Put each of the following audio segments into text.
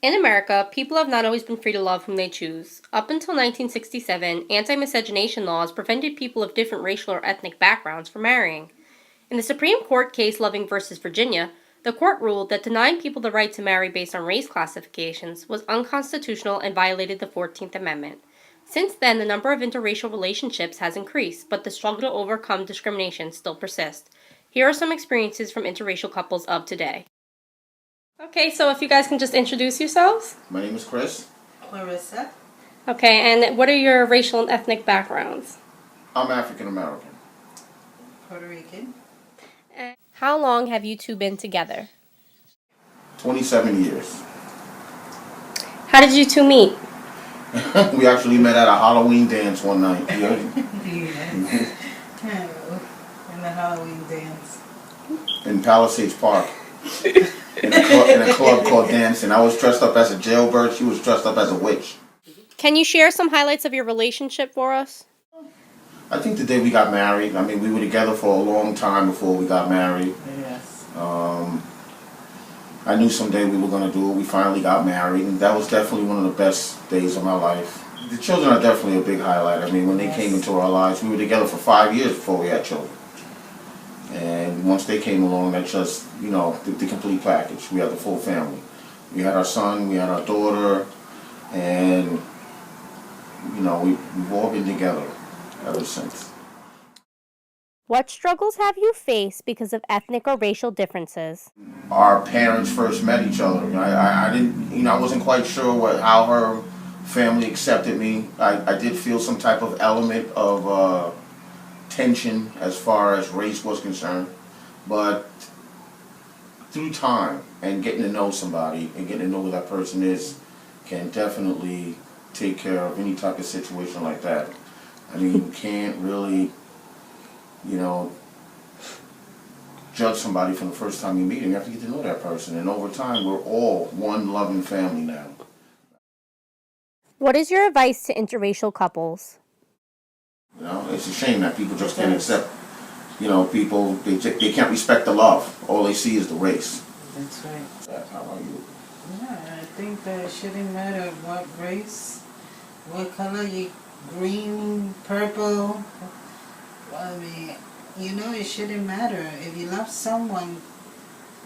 In America, people have not always been free to love whom they choose. Up until 1967, anti-miscegenation laws prevented people of different racial or ethnic backgrounds from marrying. In the Supreme Court case Loving versus Virginia, the court ruled that denying people the right to marry based on race classifications was unconstitutional and violated the 14th Amendment. Since then, the number of interracial relationships has increased, but the struggle to overcome discrimination still persists. Here are some experiences from interracial couples of today. Okay, so if you guys can just introduce yourselves. My name is Chris. Marissa. Okay, and what are your racial and ethnic backgrounds? I'm African American. Puerto Rican. And how long have you two been together? 27 years. How did you two meet? We actually met at a Halloween dance one night. Yeah. Yes. In the Halloween dance. In Palisades Park. In a club called Dancing. I was dressed up as a jailbird. She was dressed up as a witch. Can you share some highlights of your relationship for us? I think the day we got married, I mean, we were together for a long time before we got married. Yes. I knew someday we were going to do it. We finally got married, and that was definitely one of the best days of my life. The children are definitely a big highlight. I mean, when they came into our lives, we were together for 5 years before we had children. And once they came along, that's just, the complete package. We had the full family. We had our son, we had our daughter, and, we've all been together ever since. What struggles have you faced because of ethnic or racial differences? Our parents first met each other. I didn't, I wasn't quite sure how her family accepted me. I did feel some type of element of tension as far as race was concerned, but through time and getting to know somebody and getting to know who that person is can definitely take care of any type of situation like that. I mean, you can't really, judge somebody from the first time you meet them. You have to get to know that person, and over time, we're all one loving family now. What is your advice to interracial couples? It's a shame that people just can't accept, people, they can't respect the love. All they see is the race. That's right. How about you? Yeah, I think that it shouldn't matter what race, what color you, green, purple. I mean, it shouldn't matter. If you love someone,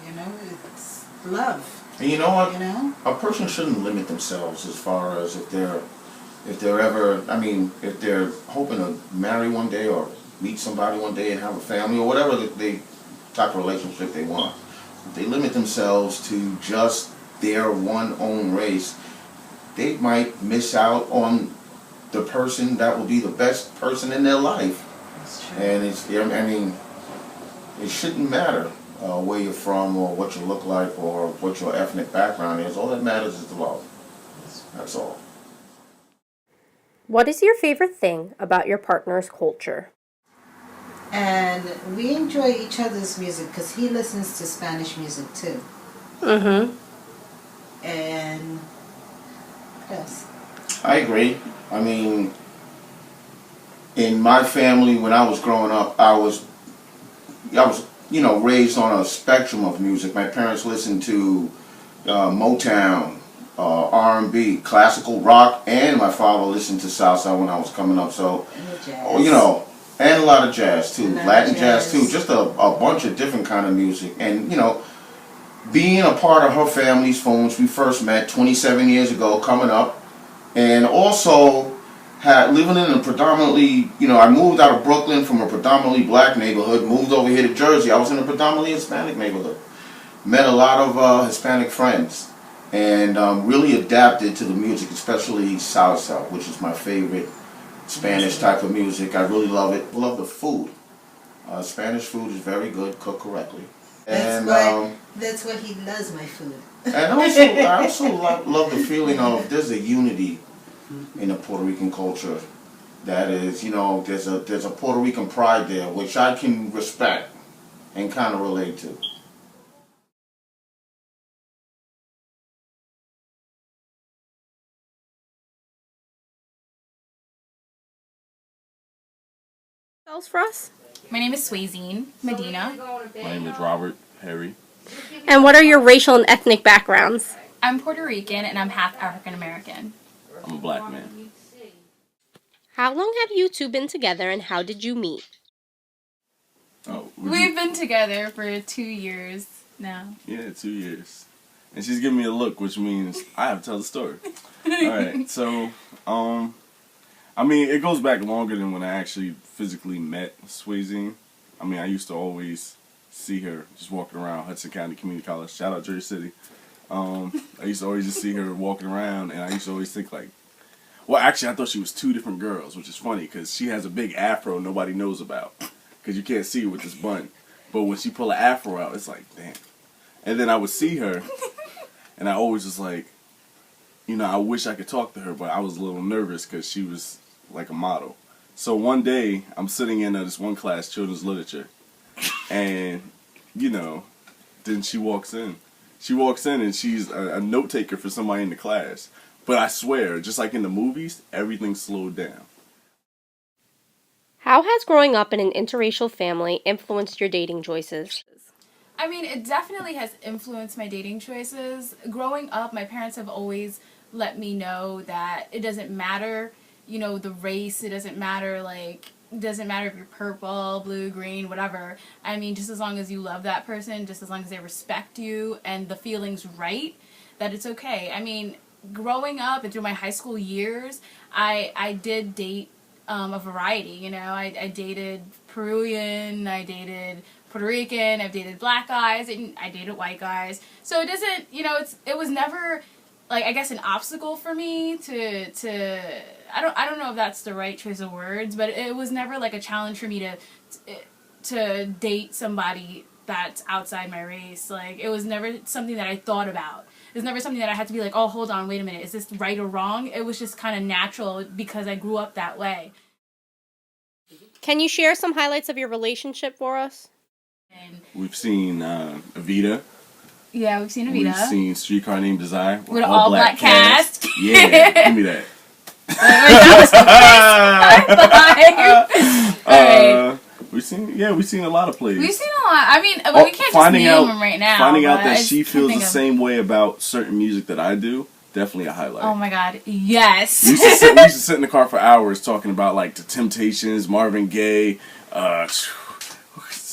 it's love. And you know what? A person shouldn't limit themselves as far as if they're ever, if they're hoping to marry one day or meet somebody one day and have a family or whatever the type of relationship they want. If they limit themselves to just their one own race, they might miss out on the person that will be the best person in their life. That's true. And it shouldn't matter where you're from or what you look like or what your ethnic background is. All that matters is the love. That's all. What is your favorite thing about your partner's culture? And we enjoy each other's music because he listens to Spanish music too. Mm-hmm. And what else? I agree. In my family, when I was growing up, I was raised on a spectrum of music. My parents listened to Motown, R&B, classical rock, and my father listened to salsa when I was coming up. So, and a lot of jazz too, Latin jazz too, just a bunch of different kind of music. And being a part of her family's from which we first met 27 years ago, coming up, and also living in a predominantly, I moved out of Brooklyn from a predominantly black neighborhood, moved over here to Jersey. I was in a predominantly Hispanic neighborhood. Met a lot of Hispanic friends, and really adapted to the music, especially salsa, which is my favorite Spanish type of music. I really love it. Love the food. Spanish food is very good, cooked correctly. That's what he loves, my food. And I also love the feeling of there's a unity in the Puerto Rican culture. That is, there's a Puerto Rican pride there, which I can respect and kind of relate to. Else for us? My name is Swayzine Medina. My name is Robert Harry. And what are your racial and ethnic backgrounds? I'm Puerto Rican and I'm half African American. I'm a black man. How long have you two been together and how did you meet? Oh, We've been together for 2 years now. Yeah, 2 years. And she's giving me a look, which means I have to tell the story. Alright, so, I mean, it goes back longer than when I actually physically met Swayze. I mean, I used to always see her just walking around Hudson County Community College. Shout out Jersey City. I used to always just see her walking around, and I used to always think like, well, actually, I thought she was two different girls, which is funny because she has a big afro nobody knows about because you can't see her with this bun. But when she pull an afro out, it's like, damn. And then I would see her, and I always was like, you know, I wish I could talk to her, but I was a little nervous because she was like a model. So one day, I'm sitting in this one class, children's literature, and, you know, then she walks in. She walks in and she's a note taker for somebody in the class. But I swear, just like in the movies, everything slowed down. How has growing up in an interracial family influenced your dating choices? I mean, it definitely has influenced my dating choices. Growing up, my parents have always let me know that it doesn't matter, you know, the race. It doesn't matter, like, it doesn't matter if you're purple, blue, green, whatever. I mean, just as long as you love that person, just as long as they respect you and the feeling's right, that it's okay. I mean, growing up and through my high school years, I did date a variety, you know. I dated Peruvian, I dated Puerto Rican, I've dated black guys, and I dated white guys. So it doesn't, you know, it was never, like, I guess an obstacle for me to I don't know if that's the right choice of words, but it was never like a challenge for me to date somebody that's outside my race. Like, it was never something that I thought about. It was never something that I had to be like, oh, hold on, wait a minute, is this right or wrong? It was just kind of natural because I grew up that way. Can you share some highlights of your relationship for us? And We've seen Evita. yeah, we've seen We've Evita. seen Streetcar Named Desire. With an all-black cast. Yeah, give me that. Alright. We've seen a lot of plays. We've seen a lot. I mean, we can't just name them right now. Finding out but that I she just feels can't the think of- same way about certain music that I do, definitely a highlight. Oh my god, yes. We used to sit in the car for hours talking about like the Temptations, Marvin Gaye,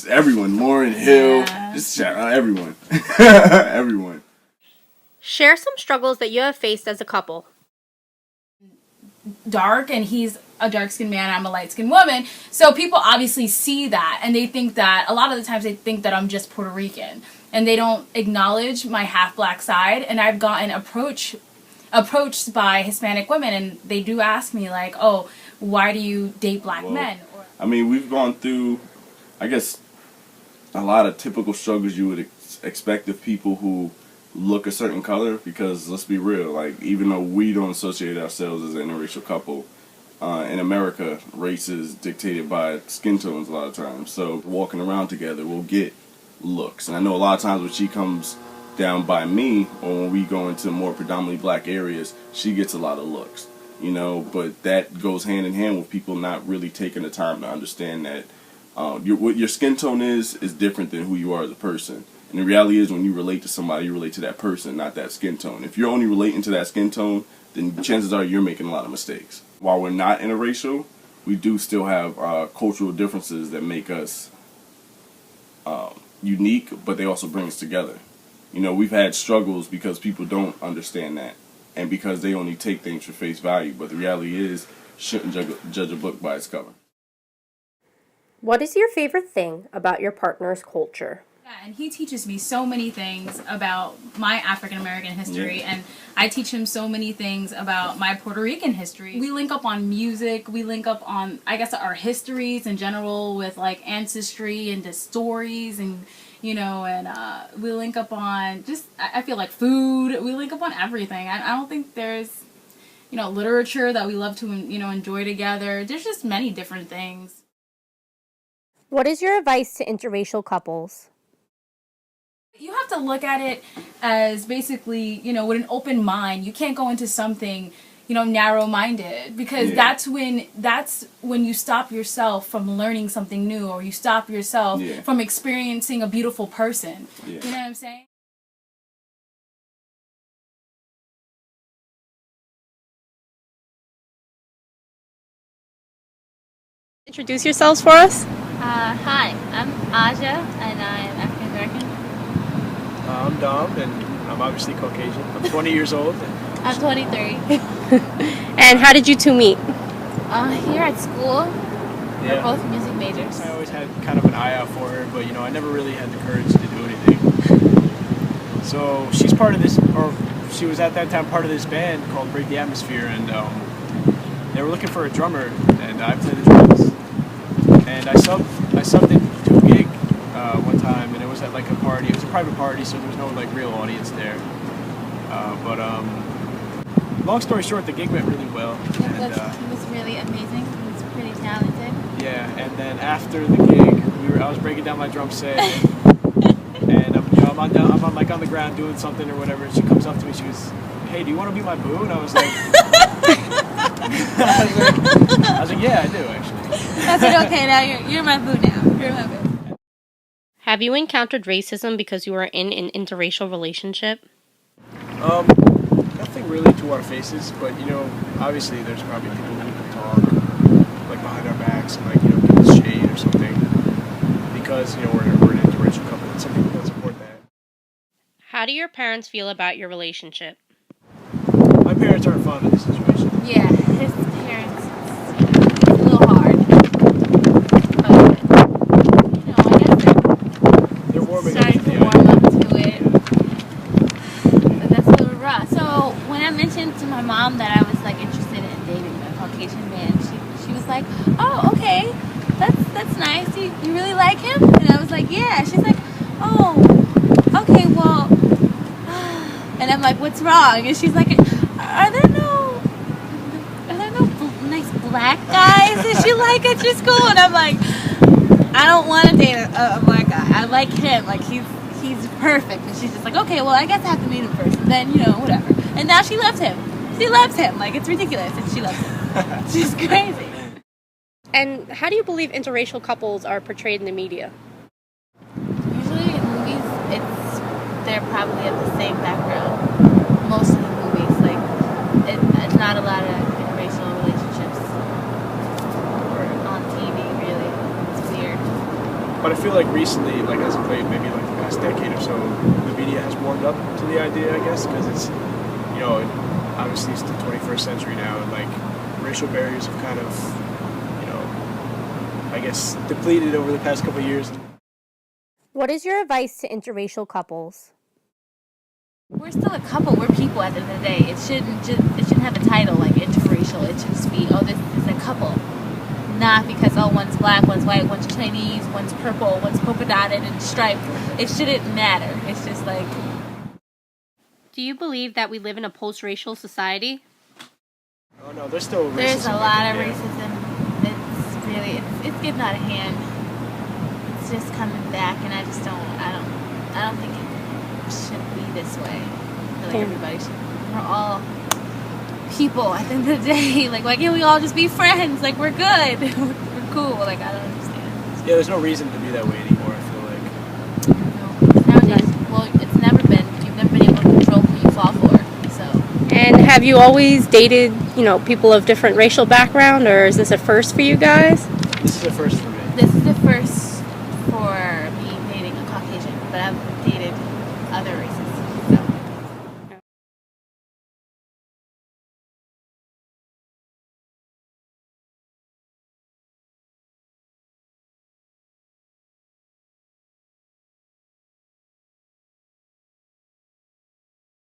everyone, Lauryn Hill, Yeah. just shout out everyone, everyone. Share some struggles that you have faced as a couple. Dark, and he's a dark-skinned man, I'm a light-skinned woman, so people obviously see that, and they think that, a lot of the times they think that I'm just Puerto Rican, and they don't acknowledge my half-black side, and I've gotten approached by Hispanic women, and they do ask me, like, oh, why do you date black Well, men? I mean, we've gone through, I guess, a lot of typical struggles you would expect of people who look a certain color, because let's be real, like, even though we don't associate ourselves as an interracial couple, in America, race is dictated by skin tones a lot of times. So walking around together, we'll get looks. And I know a lot of times when she comes down by me, or when we go into more predominantly black areas, she gets a lot of looks. You know, but that goes hand in hand with people not really taking the time to understand that what your skin tone is different than who you are as a person. And the reality is, when you relate to somebody, you relate to that person, not that skin tone. If you're only relating to that skin tone, then chances are you're making a lot of mistakes. While we're not interracial, we do still have cultural differences that make us unique, but they also bring us together. You know, we've had struggles because people don't understand that, and because they only take things for face value. But the reality is, shouldn't judge a book by its cover. What is your favorite thing about your partner's culture? Yeah, and he teaches me so many things about my African American history, Yeah. and I teach him so many things about my Puerto Rican history. We link up on music, we link up on, I guess, our histories in general with, like, ancestry and the stories, and, you know, and we link up on just, I feel like, food. We link up on everything. I don't think there's, you know, literature that we love to, you know, enjoy together. There's just many different things. What is your advice to interracial couples? You have to look at it as basically, you know, with an open mind. You can't go into something, you know, narrow-minded, because Yeah. that's when you stop yourself from learning something new, or you stop yourself Yeah. from experiencing a beautiful person. Yeah. You know what I'm saying? Introduce yourselves for us. Hi, I'm Aja, and I'm African American. I'm Dom, and I'm obviously Caucasian. I'm 20 years old. I'm 23. And how did you two meet? Here at school, we're Yeah. both music majors. I always had kind of an eye out for her, but I never really had the courage to do anything. So she's part of this, or she was at that time part of this band called Break the Atmosphere, and they were looking for a drummer, and I played the drums. And I subbed into a gig one time, and it was at like a party. It was a private party, so there was no like real audience there. But long story short, the gig went really well. And, He was really amazing. He was pretty talented. yeah, and then after the gig, I was breaking down my drum set, and I'm on the ground doing something or whatever. And she comes up to me, she goes, "Hey, do you want to be my boo?" And I was like, I was like, "Yeah, I do actually." I said, okay, now you're my boo now. You're my boo. Have you encountered racism because you are in an interracial relationship? Nothing really to our faces, but obviously there's probably people who talk like behind our backs and like give us shade or something because we're an interracial couple. And some people don't support that. How do your parents feel about your relationship? My parents aren't fond of the situation. Yeah, his parents, it's a little hard. But, I guess They're warming they're up starting to to the warm idea. up to it. But that's a little rough. So when I mentioned to my mom that I was like interested in dating a Caucasian man, she was like, "Oh, okay, that's nice. You really like him?" And I was like, "Yeah." She's like, "Oh, okay, well," and I'm like, "What's wrong?" And she's like, "Are there no nice black guys that you like at your school?" And I'm like, "I don't want to date a black guy. I like him. Like he's perfect." And she's just like, "Okay, well I guess I have to meet him first. And then whatever." And now she loves him. She loves him. Like it's ridiculous. And she loves him. She's crazy. And how do you believe interracial couples are portrayed in the media? Usually in movies, they're probably of the same background. Most of the movies, like it's not a lot of interracial relationships on TV. Really, it's weird. But I feel like recently, like as of late, maybe like the past decade or so, the media has warmed up to the idea, I guess, because it's, obviously it's the 21st century now, and like racial barriers have kind of, I guess, depleted over the past couple of years. What is your advice to interracial couples? We're still a couple. We're people at the end of the day. It shouldn't have a title like interracial. It should just be, oh, this is a couple. Not because, oh, one's black, one's white, one's Chinese, one's purple, one's polka dotted and striped. It shouldn't matter. It's just like... Do you believe that we live in a post-racial society? Oh no, there's still racism. There's a lot of yeah. racism. It's really, it's getting out of hand. It's just coming back, and I don't think it should be this way. I feel like everybody should, we're all people at the end of the day. Like, why can't we all just be friends? Like, we're good. We're cool. Like, I don't understand. Yeah, there's no reason to be that way anymore, I feel like. No. Nowadays, well, it's never been. You've never been able to control who you fall for. So. And have you always dated, people of different racial background, or is this a first for you guys? This is a first for me. This is the first for me dating a Caucasian, but I've